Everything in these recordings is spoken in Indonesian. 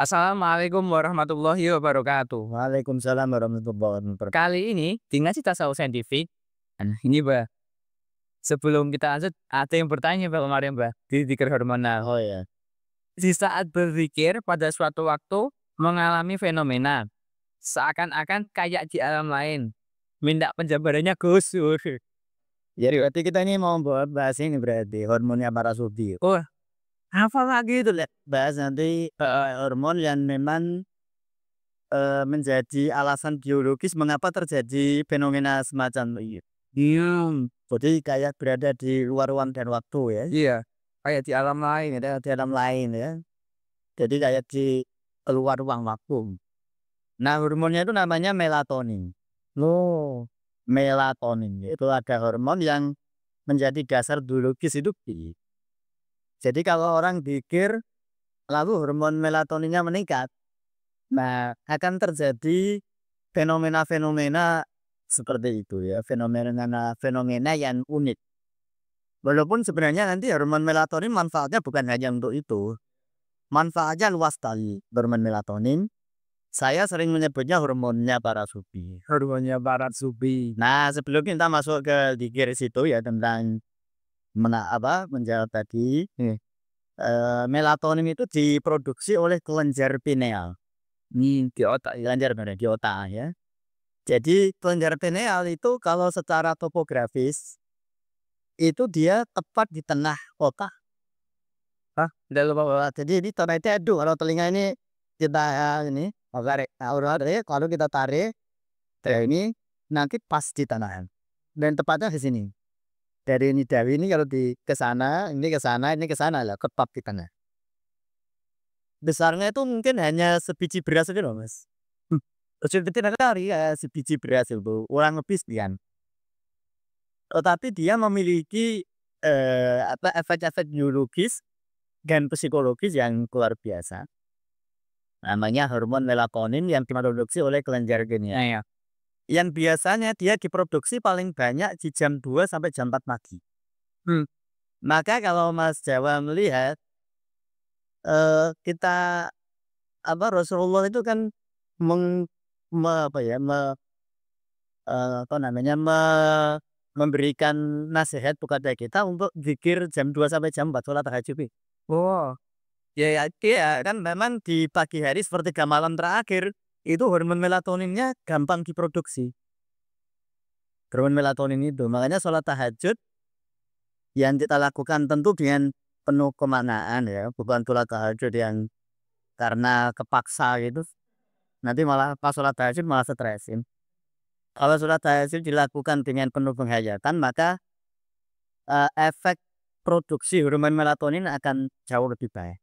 Assalamualaikum warahmatullahi wabarakatuh. Waalaikumsalam warahmatullahi wabarakatuh. Kali ini di Ngasih Tasawuf Saintifik, ini Mbak, sebelum kita lanjut ada yang bertanya Mbak kemarin Mbak, di zikir hormonal. Oh ya, Di saat berzikir pada suatu waktu mengalami fenomena seakan-akan kayak di alam lain. Minta penjabarannya Gus. jadi berarti kita ini mau bahas ini berarti hormonnya para sufi. Oh, apa lagi itu, Lek? Bahas nanti hormon yang memang menjadi alasan biologis mengapa terjadi fenomena semacam itu. Iya, Jadi kayak berada di luar ruang dan waktu ya, iya, kayak di alam lain. ada di alam lain ya. Jadi kayak di luar ruang waktu. Nah hormonnya itu namanya melatonin. Oh, Melatonin itu ada hormon yang menjadi dasar biologis hidup. Jadi kalau orang pikir lalu hormon melatoninnya meningkat, nah akan terjadi fenomena-fenomena seperti itu ya, fenomena yang unik. Walaupun sebenarnya nanti hormon melatonin manfaatnya bukan hanya untuk itu, manfaatnya luas sekali hormon melatonin. Saya sering menyebutnya hormonnya para sufi. hormonnya barat subi. Nah sebelum kita masuk ke dikir situ ya tentang menjawab tadi, melatonin itu diproduksi oleh kelenjar pineal. Di otak ya. Kelenjar benar di otak ya. Jadi kelenjar pineal itu kalau secara topografis itu dia tepat di tengah otak. Udah lupa Mbak. Jadi ini tengah itu aduh, kalau telinga ini kita ini tarik, kalau kita tarik ini nanti pas di tengah dan tepatnya di sini. Dari ini dari ini kalau di ke sana, ini ke sana, ini ke sana lah, tepat di tengah. Besarnya itu mungkin hanya sebiji beras aja loh mas. Kecil kecil kali ya sebiji beras itu kurang lebih sekian. Tetapi dia memiliki efek-efek biologis dan psikologis yang luar biasa. Namanya hormon melatonin yang diproduksi oleh kelenjar pineal. Ya. Yang biasanya dia diproduksi paling banyak di jam 2 sampai jam 4 pagi. Hmm. Maka kalau Mas Jawa melihat kita Rasulullah itu kan meng, me- apa ya me- apa namanya memberikan nasihat kepada kita untuk zikir jam 2 sampai jam 4 sholat tahajud. Oh, Ya, iya kan memang di pagi hari sepertiga malam terakhir itu hormon melatoninnya gampang diproduksi. Hormon melatonin itu makanya sholat tahajud yang kita lakukan tentu dengan penuh kemaknaan ya, bukan sholat tahajud yang karena kepaksa gitu. Nanti malah pas sholat tahajud malah stresin. Kalau sholat tahajud dilakukan dengan penuh penghayatan, maka efek produksi hormon melatonin akan jauh lebih baik.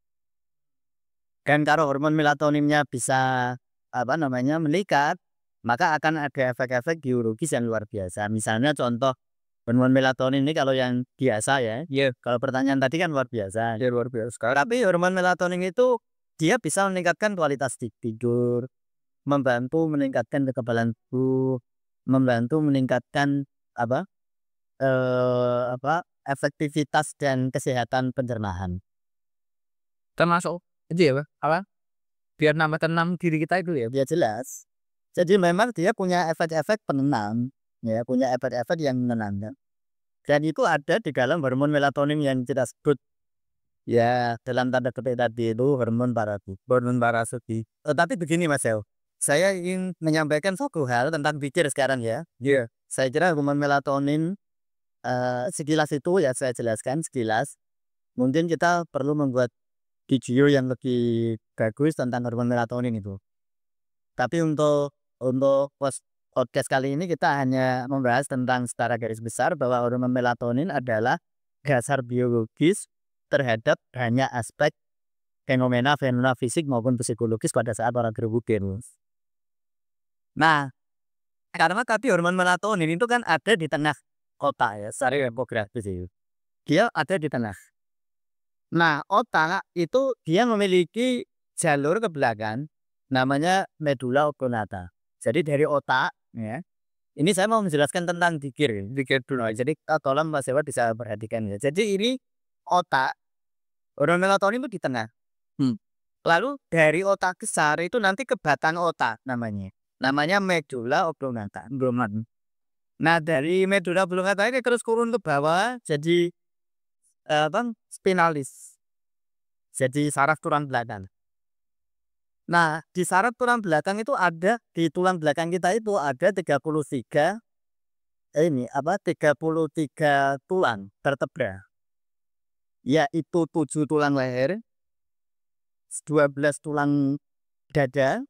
Dan kalau hormon melatoninnya bisa meningkat, maka akan ada efek-efek biologis yang luar biasa. Misalnya contoh hormon melatonin ini kalau yang biasa ya. iya, Kalau pertanyaan tadi kan luar biasa. ya luar biasa sekali. Tapi hormon melatonin itu dia bisa meningkatkan kualitas tidur, membantu meningkatkan kekebalan tubuh, membantu meningkatkan apa efektivitas dan kesehatan pencernaan. Termasuk itu ya, Pak, apa? Biar nambah tenang diri kita itu ya. Ya jelas. Jadi memang dia punya efek-efek penenang, ya punya efek-efek yang menenangkan. Dan itu ada di dalam hormon melatonin yang kita sebut ya dalam tanda kutip tadi itu hormon parasuti. Tetapi begini Mas El, saya ingin menyampaikan satu hal tentang pikir sekarang ya. Iya. Saya kira hormon melatonin sekilas itu ya saya jelaskan sekilas. Mungkin kita perlu membuat video yang lebih bagus tentang hormon melatonin itu. Tapi untuk podcast kali ini kita hanya membahas tentang secara garis besar bahwa hormon melatonin adalah dasar biologis terhadap banyak aspek fenomena fisik maupun psikologis pada saat orang berpikir. Nah, karena tadi hormon melatonin itu kan ada di tengah otak ya, secara demografis itu. Dia ada di tengah. Nah, otak itu dia memiliki jalur ke belakang namanya medula oblongata. Jadi dari otak ya. Ini saya mau menjelaskan tentang dikir dulu. Jadi tolong Mas Dewa bisa perhatikan ya. Jadi ini otak, hormon melatonin itu di tengah. Lalu dari otak besar itu nanti ke batang otak namanya. Namanya medulla oblongata. Nah, dari medulla oblongata ini terus turun ke bawah jadi spinalis. Jadi saraf tulang belakang. Nah, di saraf tulang belakang itu ada di tulang belakang kita itu ada 33 tulang vertebra. Yaitu 7 tulang leher, 12 tulang dada,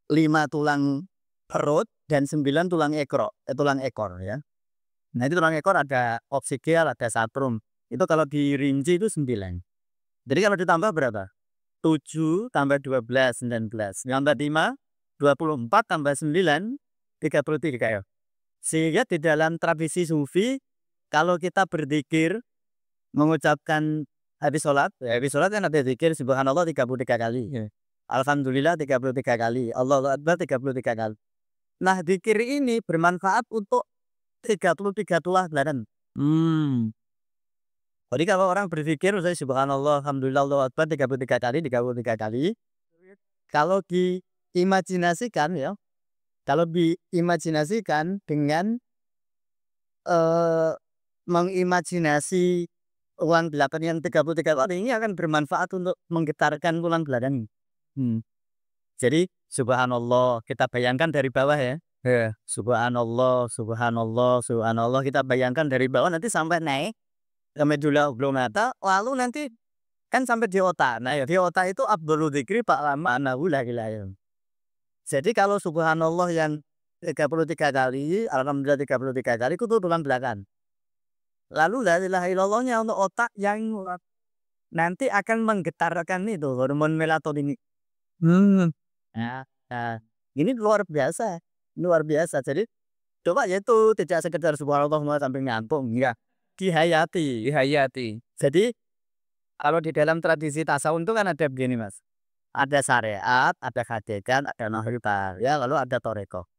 5 tulang perut dan 9 tulang ekor ya. Nah, itu tulang ekor ada oksigal, ada sacrum. Itu kalau dirinci itu 9. Jadi kalau ditambah berapa? 7 tambah 12, 19. Tambah 5, 24 tambah 9, 33 ya. Sehingga di dalam tradisi sufi, kalau kita berzikir, mengucapkan habis sholat kan ada zikir subhanallah 33 kali. Alhamdulillah 33 kali. Allahu Akbar 33 kali. Nah, zikir ini bermanfaat untuk 33 tulang belakang. Jadi kalau orang berzikir misalnya subhanallah, alhamdulillah, Allahu Akbar 33 kali, 33 kali. Kalau diimajinasikan ya, kalau diimajinasikan dengan mengimajinasi tulang belakang yang 33 kali ini akan bermanfaat untuk menggetarkan tulang belakang. Jadi subhanallah kita bayangkan dari bawah ya. Subhanallah, subhanallah, subhanallah kita bayangkan dari bawah nanti sampai naik ke medulla oblongata, lalu nanti kan sampai di otak. Nah, di otak itu afdhalu dzikri fa'lama annahu la ilaha illallah. Jadi kalau subhanallah yang 33 kali, alhamdulillah 33 kali itu tulang belakang. Lalu la ilaha illallahnya untuk otak yang nanti akan menggetarkan itu hormon melatonin. Nah, ini luar biasa, luar biasa. Jadi coba ya itu tidak sekedar subhanallah sampai ngantuk, enggak, dihayati. Jadi kalau di dalam tradisi tasawuf itu kan ada begini mas, ada syariat, ada hakikat, ada nahwitar, ya lalu ada toreko.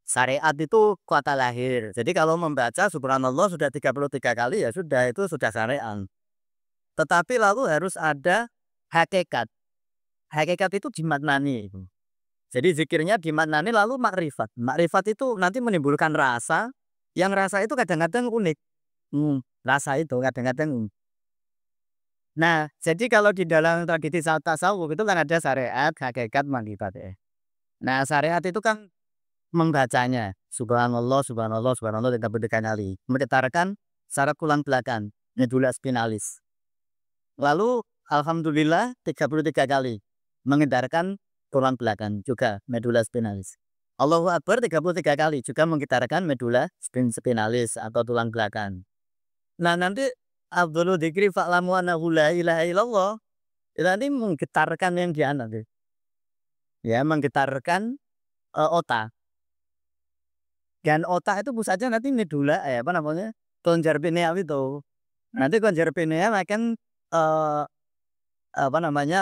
Syariat itu kata lahir. Jadi kalau membaca subhanallah sudah 33 kali ya sudah, itu sudah syariat. Tetapi lalu harus ada hakikat. Hakikat itu dimaknani. Jadi zikirnya dimaknani lalu makrifat. Makrifat itu nanti menimbulkan rasa, yang rasa itu kadang-kadang unik. Rasa itu kadang-kadang unik. Nah, jadi kalau di dalam tradisi tasawuf itu kan ada syariat, hakikat, makrifat ya. Nah, syariat itu kan membacanya subhanallah, subhanallah, subhanallah 33 kali, menggetarkan saraf tulang belakang, medulla spinalis. Lalu alhamdulillah 33 kali, menggetarkan tulang belakang juga medulla spinalis. Allahu Akbar 33 kali juga menggetarkan medulla spinalis atau tulang belakang. Nah, nanti afdhalu dzikri fa'lamu annahu la ilaha illallah. Itu nanti menggetarkan yang di anak. Ya, menggetarkan otak. Dan otak itu pusatnya nanti medulla kelenjar pineal itu. Nanti kelenjar pineal akan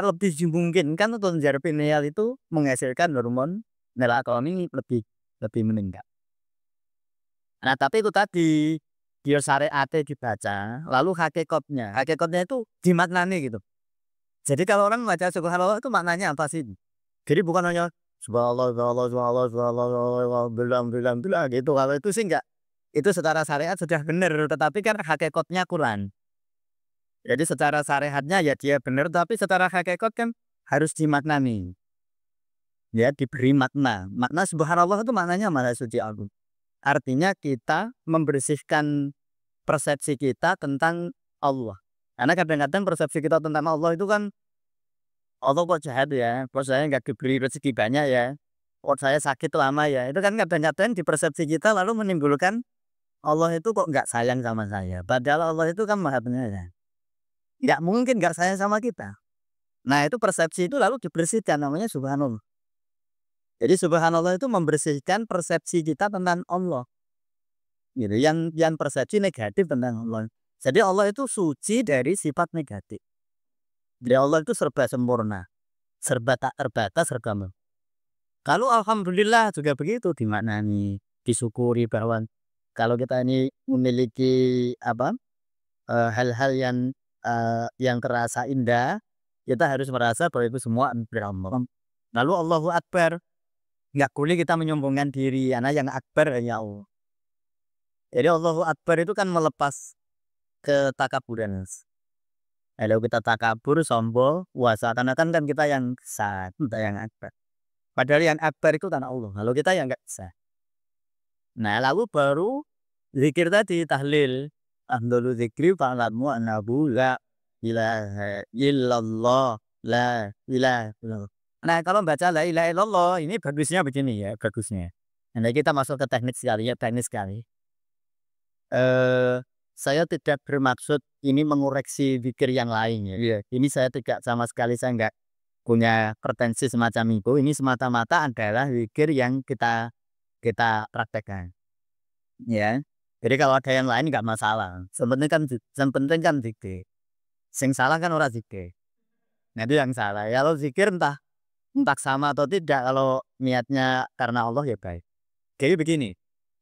lebih dimungkinkan kelenjar pineal itu menghasilkan hormon melatonin lebih meningkat. Nah, tapi itu tadi dia syariatnya dibaca, lalu hakikatnya itu dimaknani gitu. Jadi kalau orang membaca subhanallah itu maknanya apa sih? Jadi bukan hanya subhanallah, subhanallah, subhanallah, subhanallah, alhamdulillah gitu. Kalau itu sih enggak. Itu secara syariat sudah benar, tetapi kan hakikatnya kurang. Jadi secara syariatnya ya dia benar, tapi secara hakikat kan harus dimaknani. Ya, diberi makna. Makna subhanallah itu maknanya maha suci Allah. Artinya kita membersihkan persepsi kita tentang Allah. Karena kadang-kadang persepsi kita tentang Allah itu kan, Allah kok jahat ya, kok saya nggak diberi rezeki banyak ya, kok saya sakit lama ya. Itu kan kadang-kadang di persepsi kita lalu menimbulkan Allah itu kok nggak sayang sama saya. Padahal Allah itu kan maha penyayang. Nggak mungkin nggak sayang sama kita. Nah, itu persepsi itu lalu dibersihkan, namanya subhanallah. Jadi subhanallah itu membersihkan persepsi kita tentang Allah. Gitu. Yang persepsi negatif tentang Allah. Jadi Allah itu suci dari sifat negatif. Jadi Allah itu serba sempurna, serba tak terbatas, serba. Kalau alhamdulillah juga begitu dimaknani, disyukuri bahwa kalau kita ini memiliki hal-hal yang terasa indah, kita harus merasa bahwa itu semua anugerah Allah. Lalu Allahu Akbar, nggak boleh kita menyombongkan diri, karena yang akbar hanya Allah. Jadi Allahu Akbar itu kan melepas ketakaburan. Kalau kita takabur, sombong, puasa, karena kan kita yang sah, kita yang akbar. Padahal yang akbar itu tanah Allah. Lalu kita yang nggak sah. Nah, lalu baru zikir tadi, tahlil. Afdhalu dzikri fa'lamu annahu la ilaha illallah, la ilaha illallah. Nah, kalau baca la ilaha illallah, ini bagusnya begini ya, bagusnya. Nah, kita masuk ke teknik sekali ya, teknis sekali. Saya tidak bermaksud ini mengoreksi zikir yang lain ya. Ini saya tidak sama sekali, saya nggak punya pretensi semacam itu. Ini semata-mata adalah zikir yang kita praktekkan. Ya. Jadi kalau ada yang lain nggak masalah. Sepenting kan zikir. Sing salah kan orang zikir. Nah, itu yang salah. Kalau zikir entah sama atau tidak, kalau niatnya karena Allah ya baik. Jadi begini,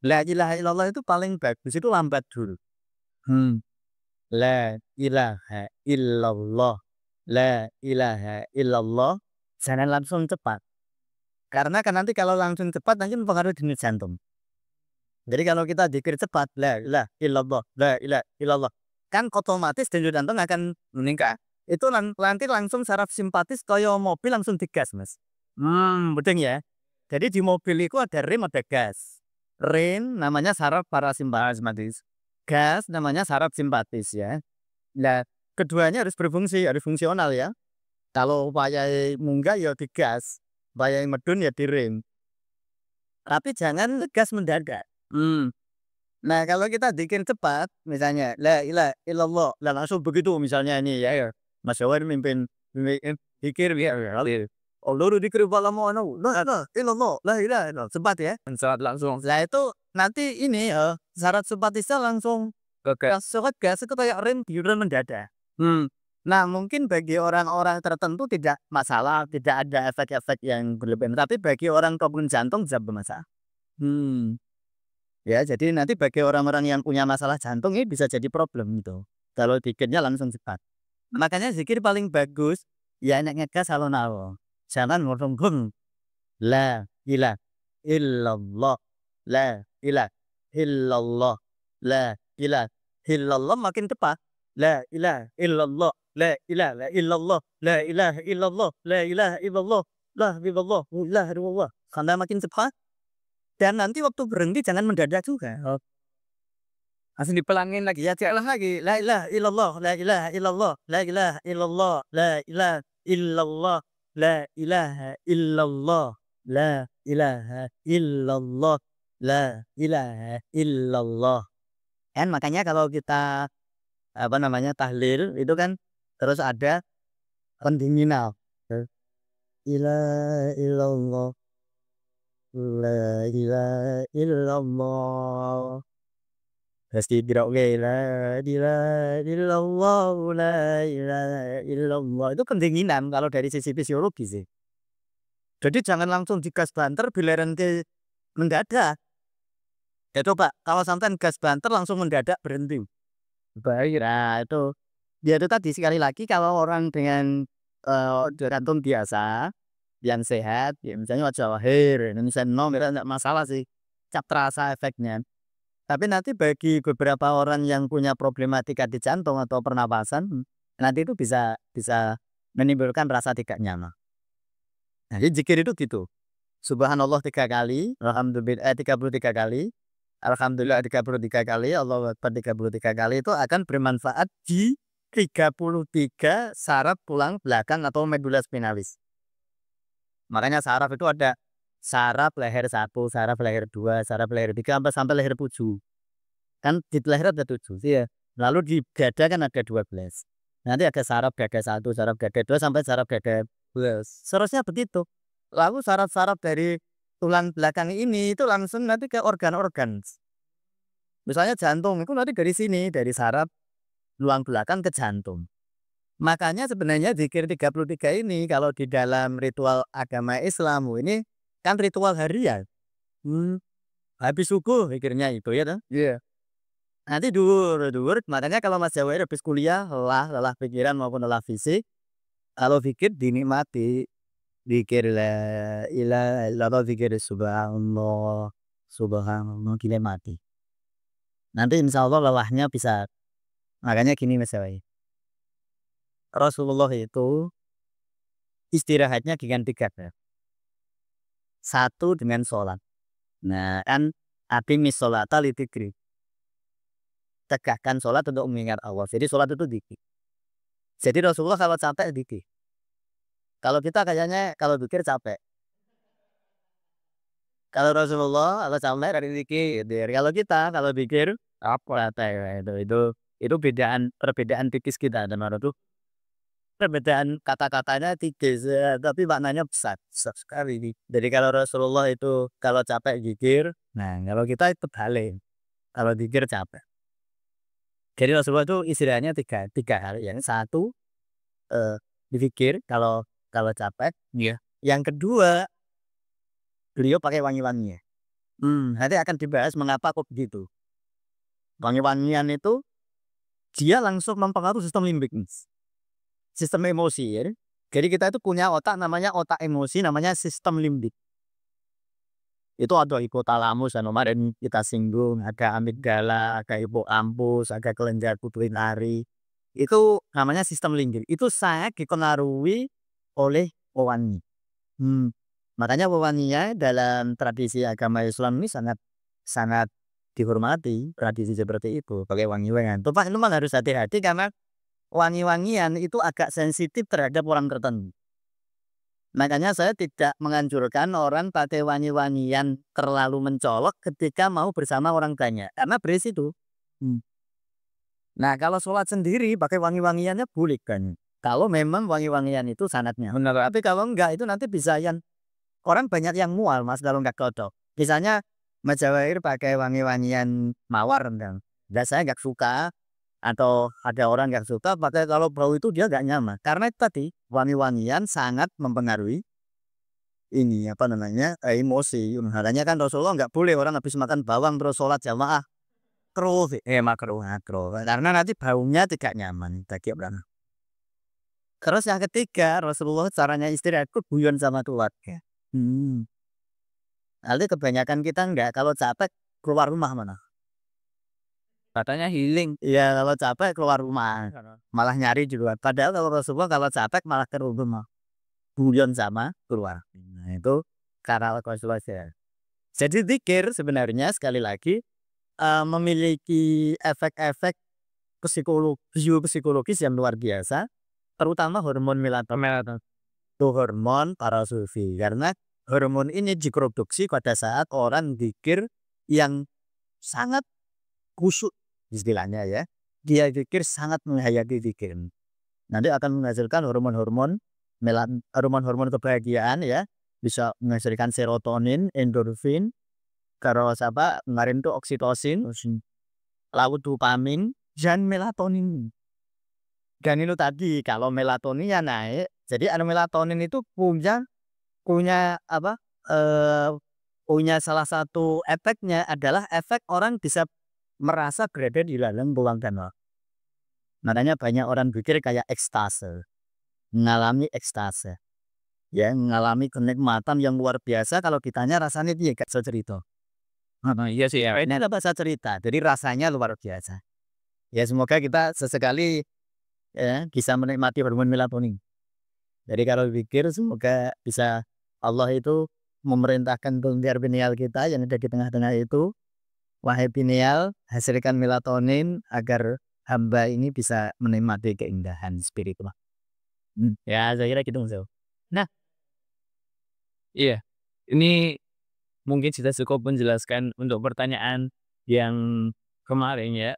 la ilaha illallah itu paling bagus itu lambat dulu. La ilaha illallah, la ilaha illallah, jangan langsung cepat. Karena kan nanti kalau langsung cepat nanti mempengaruhi denyut jantung. Jadi kalau kita zikir cepat, la ilaha illallah, la ilaha illallah, kan otomatis denyut jantung akan meningkat. Itu nanti langsung saraf simpatis kayak mobil langsung digas, Mas. Betul ya. Jadi di mobil itu ada rem, ada gas. Rem namanya saraf parasimpatis. Gas namanya saraf simpatis ya. Nah, keduanya harus berfungsi, harus fungsional ya. Kalau upaya munggah ya digas, upaya medun ya direm. Tapi jangan gas mendadak. Nah, kalau kita bikin cepat, misalnya la ilaha illallah, langsung begitu misalnya ini ya. Mas Jawa mimpin zikir ya. Allah dikir fa'lamu annahu la ilaha illallah, la ilaha illallah. Cepat ya. Saat langsung Nah, itu nanti ini syarat simpatisnya langsung ke gas itu kayak rem direm mendadak. Nah, mungkin bagi orang-orang tertentu tidak masalah, tidak ada efek-efek yang berlebihan. Tapi bagi orang pembunuh jantung bisa bermasalah. Ya, jadi nanti bagi orang-orang yang punya masalah jantung ini bisa jadi problem gitu. Kalau zikirnya langsung cepat. Makanya zikir paling bagus ya enak ngegas alon-alon. Jangan ngomong la ilaha illallah, la ilaha illallah, la ilaha illallah, makin cepat. La ilaha illallah, la ilaha illallah, la ilaha illallah, la ilaha illallah, la ilaha illallah, la ilaha illallah. Karena makin cepat. Dan nanti waktu berhenti jangan mendadak juga. langsung dipelangin lagi. Ya, ceklah lagi. La ilaha illallah, la ilaha illallah, la ilaha illallah, la ilaha illallah, la ilaha illallah, la ilaha illallah, la ilaha illallah. Kan makanya kalau kita tahlil itu kan terus ada pendinginan. La illallah, la ilaha illallah. Terus digerakkan la ilaha illallah, la ilaha illallah. Itu pendinginan kalau dari sisi fisiologi sih. Jadi jangan langsung digas banter bila nanti mendadak. Ya coba kalau sampai gas banter langsung mendadak berhenti. Baik, nah itu dia itu tadi sekali lagi kalau orang dengan jantung biasa yang sehat, ya misalnya wajah lahir, Indonesia tidak masalah sih, cap terasa efeknya. Tapi nanti bagi beberapa orang yang punya problematika di jantung atau pernapasan, nanti itu bisa menimbulkan rasa tidak nyaman. Nah, jadi zikir itu gitu. Subhanallah 3 kali, alhamdulillah 33 kali, alhamdulillah 33 kali, Allahu Akbar 33 kali, itu akan bermanfaat di 33 saraf tulang belakang atau medula spinalis. Makanya saraf itu ada saraf leher 1, saraf leher 2, saraf leher 3 sampai leher 7. Kan di leher ada 7 sih ya. Lalu di dada kan ada 12. Nanti ada saraf dada 1, saraf dada 2 sampai saraf dada 12. Seterusnya begitu. Lalu saraf-saraf dari tulang belakang ini itu langsung nanti ke organ-organ. Misalnya jantung itu nanti dari sini, dari saraf tulang belakang ke jantung. Makanya sebenarnya zikir 33 ini kalau di dalam ritual agama Islam ini kan ritual harian. Habis subuh zikirnya itu ya toh? Iya. Nanti dur. Makanya kalau Mas Jawa habis kuliah lelah pikiran maupun lelah fisik, Kalau zikir dinikmati, zikir la ilaha illallah, zikir subhanallah, subhanallah dinikmati. Nanti insya Allah lelahnya bisa. Makanya gini Mas Yawai, Rasulullah itu istirahatnya dengan 3 hal. Satu dengan sholat. Nah kan aqimis sholata lidzikri. Tegakkan sholat untuk mengingat Allah. Jadi sholat itu zikir. Jadi Rasulullah kalau capek zikir. Kalau kita kayaknya kalau zikir capek. Kalau Rasulullah kalau capek dari zikir. Kalau kita kalau zikir Apa? santai. Itu perbedaan tipis kita dan itu perbedaan kata-katanya tipis tapi maknanya besar sekali. Jadi kalau Rasulullah itu kalau capek zikir, nah kalau kita itu balik. Kalau zikir capek. Jadi Rasulullah itu istirahatnya tiga hal. Yang satu dipikir kalau capek. Iya. Yang kedua beliau pakai wangi-wanginya. Nanti akan dibahas mengapa kok begitu. Wangi-wangian itu dia langsung mempengaruhi sistem limbik, sistem emosi ya. Jadi kita itu punya otak namanya otak emosi, namanya sistem limbik. Itu ada hipotalamus yang kemarin kita singgung, ada amigdala, ada hipokampus, ada kelenjar pituitari. Itu namanya sistem limbik. Itu sangat dipengaruhi oleh wewangi. Makanya wewanginya dalam tradisi agama Islam ini sangat dihormati, tradisi seperti itu, pakai wangi-wangian. Itu Pak, memang harus hati-hati karena wangi-wangian itu agak sensitif terhadap orang tertentu. Makanya saya tidak menganjurkan orang pakai wangi-wangian terlalu mencolok ketika mau bersama orang banyak, karena berisiko. Nah kalau sholat sendiri pakai wangi-wangiannya boleh kan. Kalau memang wangi-wangian itu sanatnya. Benar. Tapi kalau enggak itu nanti bisa yang orang banyak yang mual Mas kalau nggak cocok. Misalnya Mas Jawair pakai wangi-wangian mawar dan saya nggak suka, atau ada orang yang suka pakai kalau bau itu dia nggak nyaman. Karena itu tadi wangi-wangian sangat mempengaruhi ini apa namanya emosi. Makanya kan Rasulullah nggak boleh orang habis makan bawang terus sholat jamaah makruh, makruh. Karena nanti baunya tidak nyaman bagi orang. Terus yang ketiga Rasulullah caranya istirahat itu guyon sama keluarga. Nanti kebanyakan kita enggak, kalau capek keluar rumah mana? Katanya healing. Iya kalau capek keluar rumah, malah nyari di luar. Padahal kalau Rasulullah kalau capek malah keluar rumah, guyon sama keluar. Nah itu karena Rasulullah. Jadi zikir sebenarnya sekali lagi memiliki efek-efek psikologis yang luar biasa, terutama hormon melatonin. Itu hormon para sufi, karena hormon ini diproduksi pada saat orang zikir yang sangat khusyuk istilahnya ya. Dia zikir sangat menghayati zikir. Nanti akan menghasilkan hormon-hormon kebahagiaan ya. Bisa menghasilkan serotonin, endorfin, terus apa kemarin tuh oksitosin, lalu dopamin dan melatonin. Dan itu tadi kalau melatoninnya naik, jadi melatonin itu punya apa? Punya salah satu efeknya adalah efek orang bisa merasa berada di dalam ruang tenang. Makanya banyak orang pikir kayak ekstase, mengalami ekstase, ya mengalami kenikmatan yang luar biasa. Kalau ditanya rasanya dia gak bisa cerita. Iya sih ya. Ini ada bahasa cerita, jadi rasanya luar biasa. Ya semoga kita sesekali ya bisa menikmati hormon melatonin. Jadi kalau pikir semoga bisa Allah itu memerintahkan kelenjar pineal kita yang ada di tengah-tengah itu, wahai pineal hasilkan melatonin agar hamba ini bisa menikmati keindahan spiritual. Ya saya kira gitu Mas. Nah, iya. Ini mungkin sudah cukup menjelaskan untuk pertanyaan yang kemarin ya.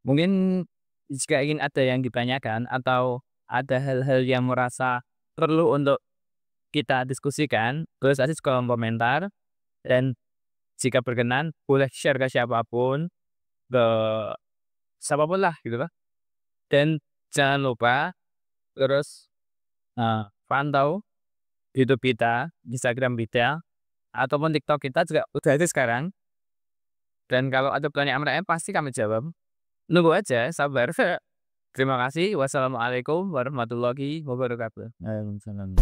Mungkin jika ingin ada yang ditanyakan atau ada hal-hal yang merasa perlu untuk kita diskusikan, tulis aja di kolom komentar. Dan jika berkenan boleh share ke siapapun, ke siapapun lah gitu kan. Dan jangan lupa terus pantau YouTube kita, Instagram kita, ataupun TikTok kita juga udah ada sekarang. Dan kalau ada pertanyaan pasti kami jawab. Nunggu aja, sabar. Terima kasih. Wassalamualaikum warahmatullahi wabarakatuh. Waalaikumsalam.